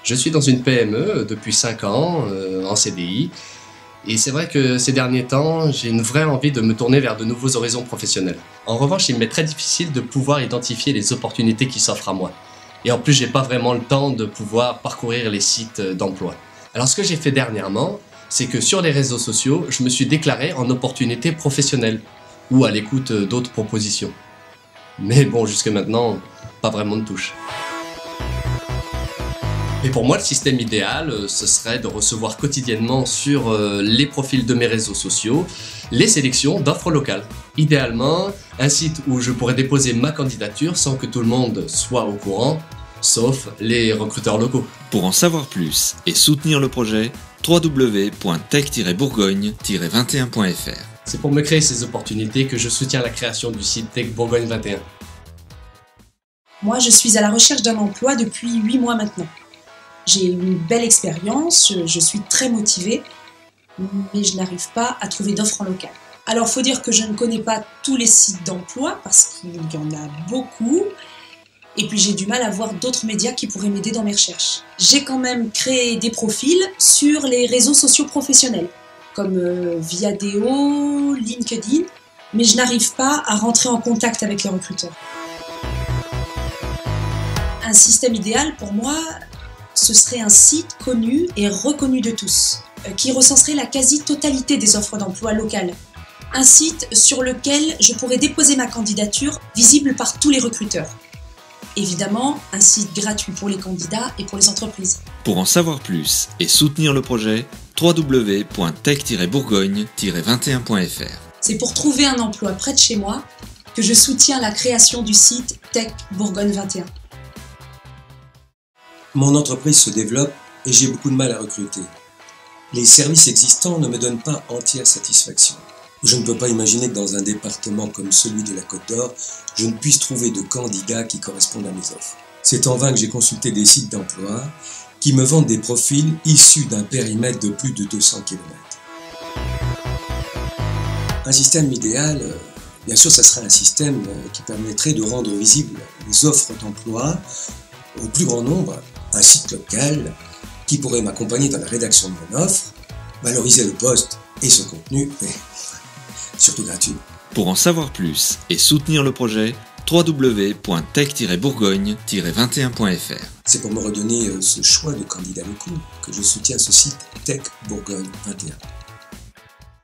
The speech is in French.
Je suis dans une PME depuis 5 ans, en CDI, et c'est vrai que ces derniers temps, j'ai une vraie envie de me tourner vers de nouveaux horizons professionnels. En revanche, il m'est très difficile de pouvoir identifier les opportunités qui s'offrent à moi. Et en plus, j'ai pas vraiment le temps de pouvoir parcourir les sites d'emploi. Alors ce que j'ai fait dernièrement, c'est que sur les réseaux sociaux, je me suis déclaré en opportunité professionnelle ou à l'écoute d'autres propositions. Mais bon, jusque maintenant, pas vraiment de touche. Et pour moi, le système idéal, ce serait de recevoir quotidiennement sur les profils de mes réseaux sociaux les sélections d'offres locales. Idéalement, un site où je pourrais déposer ma candidature sans que tout le monde soit au courant, sauf les recruteurs locaux. Pour en savoir plus et soutenir le projet, www.tech-bourgogne-21.fr. C'est pour me créer ces opportunités que je soutiens la création du site Tech Bourgogne 21. Moi, je suis à la recherche d'un emploi depuis 8 mois maintenant. J'ai une belle expérience, je suis très motivée, mais je n'arrive pas à trouver d'offres en local. Alors, il faut dire que je ne connais pas tous les sites d'emploi parce qu'il y en a beaucoup. Et puis, j'ai du mal à voir d'autres médias qui pourraient m'aider dans mes recherches. J'ai quand même créé des profils sur les réseaux sociaux professionnels, comme Viadeo, LinkedIn, mais je n'arrive pas à rentrer en contact avec les recruteurs. Un système idéal pour moi, ce serait un site connu et reconnu de tous, qui recenserait la quasi-totalité des offres d'emploi locales. Un site sur lequel je pourrais déposer ma candidature, visible par tous les recruteurs. Évidemment, un site gratuit pour les candidats et pour les entreprises. Pour en savoir plus et soutenir le projet, www.tech-bourgogne-21.fr. C'est pour trouver un emploi près de chez moi que je soutiens la création du site Tech Bourgogne 21. Mon entreprise se développe et j'ai beaucoup de mal à recruter. Les services existants ne me donnent pas entière satisfaction. Je ne peux pas imaginer que dans un département comme celui de la Côte d'Or, je ne puisse trouver de candidats qui correspondent à mes offres. C'est en vain que j'ai consulté des sites d'emploi qui me vendent des profils issus d'un périmètre de plus de 200 km. Un système idéal, bien sûr, ça serait un système qui permettrait de rendre visibles les offres d'emploi au plus grand nombre, un site local qui pourrait m'accompagner dans la rédaction de mon offre, valoriser le poste et ce contenu, mais surtout gratuit. Pour en savoir plus et soutenir le projet, www.tech-bourgogne-21.fr. C'est pour me redonner ce choix de candidats locaux que je soutiens ce site Tech Bourgogne 21.